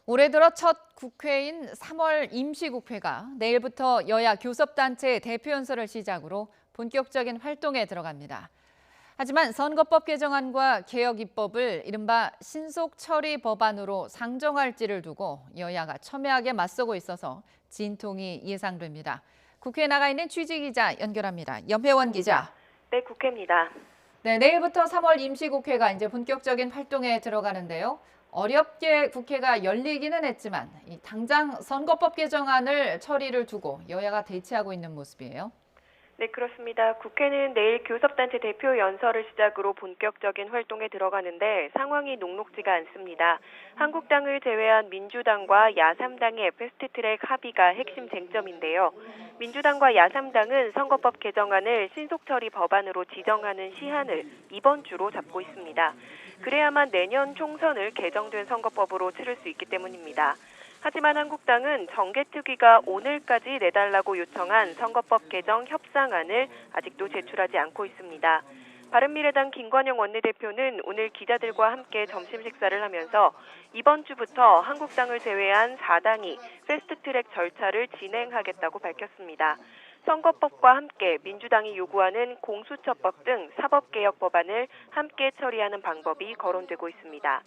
올해 들어 첫 국회인 3월 임시국회가 내일부터 여야 교섭단체 대표연설을 시작으로 본격적인 활동에 들어갑니다. 하지만 선거법 개정안과 개혁 입법을 이른바 신속 처리 법안으로 상정할지를 두고 여야가 첨예하게 맞서고 있어서 진통이 예상됩니다. 국회에 나가 있는 취재 기자 연결합니다. 염혜원 기자. 네, 국회입니다. 네, 내일부터 3월 임시국회가 이제 본격적인 활동에 들어가는데요. 어렵게 국회가 열리기는 했지만 당장 선거법 개정안을 처리를 두고 여야가 대치하고 있는 모습이에요. 네, 그렇습니다. 국회는 내일 교섭단체 대표 연설을 시작으로 본격적인 활동에 들어가는데 상황이 녹록지가 않습니다. 한국당을 제외한 민주당과 야3당의 패스트트랙 합의가 핵심 쟁점인데요. 민주당과 야3당은 선거법 개정안을 신속처리 법안으로 지정하는 시한을 이번 주로 잡고 있습니다. 그래야만 내년 총선을 개정된 선거법으로 치를 수 있기 때문입니다. 하지만 한국당은 정개특위가 오늘까지 내달라고 요청한 선거법 개정 협상안을 아직도 제출하지 않고 있습니다. 바른미래당 김관영 원내대표는 오늘 기자들과 함께 점심 식사를 하면서 이번 주부터 한국당을 제외한 4당이 패스트트랙 절차를 진행하겠다고 밝혔습니다. 선거법과 함께 민주당이 요구하는 공수처법 등 사법개혁 법안을 함께 처리하는 방법이 거론되고 있습니다.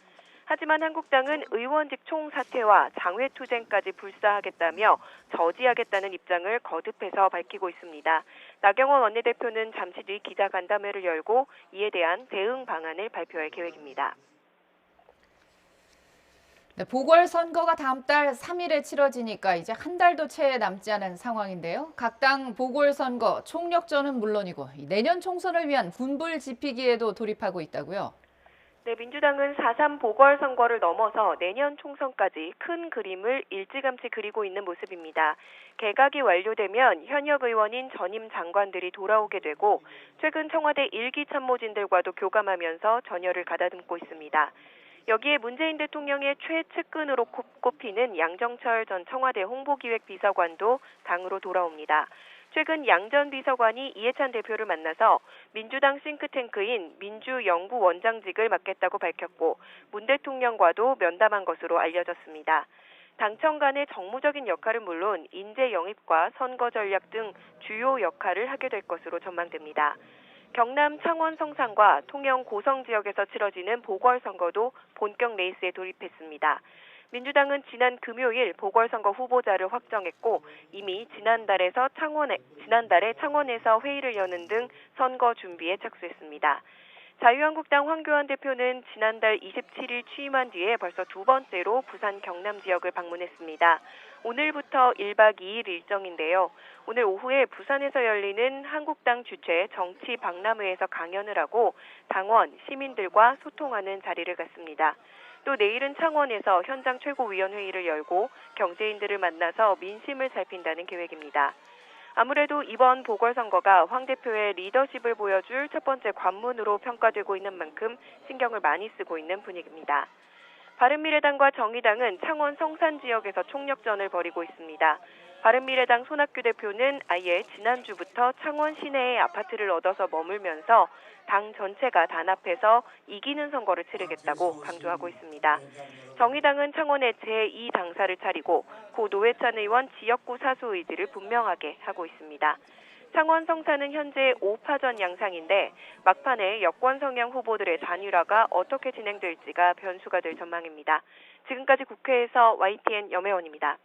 하지만 한국당은 의원직 총사퇴와 장외투쟁까지 불사하겠다며 저지하겠다는 입장을 거듭해서 밝히고 있습니다. 나경원 원내대표는 잠시 뒤 기자간담회를 열고 이에 대한 대응 방안을 발표할 계획입니다. 네, 보궐선거가 다음 달 3일에 치러지니까 이제 한 달도 채 남지 않은 상황인데요. 각 당 보궐선거 총력전은 물론이고 내년 총선을 위한 군불 지피기에도 돌입하고 있다고요. 네, 민주당은 4.3 보궐선거를 넘어서 내년 총선까지 큰 그림을 일찌감치 그리고 있는 모습입니다. 개각이 완료되면 현역 의원인 전임 장관들이 돌아오게 되고 최근 청와대 일기 참모진들과도 교감하면서 전열을 가다듬고 있습니다. 여기에 문재인 대통령의 최측근으로 꼽히는 양정철 전 청와대 홍보기획비서관도 당으로 돌아옵니다. 최근 양 전 비서관이 이해찬 대표를 만나서 민주당 싱크탱크인 민주연구원장직을 맡겠다고 밝혔고 문 대통령과도 면담한 것으로 알려졌습니다. 당청 간의 정무적인 역할은 물론 인재 영입과 선거 전략 등 주요 역할을 하게 될 것으로 전망됩니다. 경남 창원 성산과 통영 고성 지역에서 치러지는 보궐선거도 본격 레이스에 돌입했습니다. 민주당은 지난 금요일 보궐선거 후보자를 확정했고 이미 지난달에 창원에서 회의를 여는 등 선거 준비에 착수했습니다. 자유한국당 황교안 대표는 지난달 27일 취임한 뒤에 벌써 두 번째로 부산 경남 지역을 방문했습니다. 오늘부터 1박 2일 일정인데요. 오늘 오후에 부산에서 열리는 한국당 주최 정치 박람회에서 강연을 하고 당원, 시민들과 소통하는 자리를 갖습니다. 또 내일은 창원에서 현장 최고위원회의를 열고 경제인들을 만나서 민심을 살핀다는 계획입니다. 아무래도 이번 보궐선거가 황 대표의 리더십을 보여줄 첫 번째 관문으로 평가되고 있는 만큼 신경을 많이 쓰고 있는 분위기입니다. 바른미래당과 정의당은 창원 성산 지역에서 총력전을 벌이고 있습니다. 바른미래당 손학규 대표는 아예 지난주부터 창원 시내에 아파트를 얻어서 머물면서 당 전체가 단합해서 이기는 선거를 치르겠다고 강조하고 있습니다. 정의당은 창원에 제2당사를 차리고 고 노회찬 의원 지역구 사수 의지를 분명하게 하고 있습니다. 창원 성산은 현재 5파전 양상인데 막판에 여권 성향 후보들의 단일화가 어떻게 진행될지가 변수가 될 전망입니다. 지금까지 국회에서 YTN 염혜원입니다.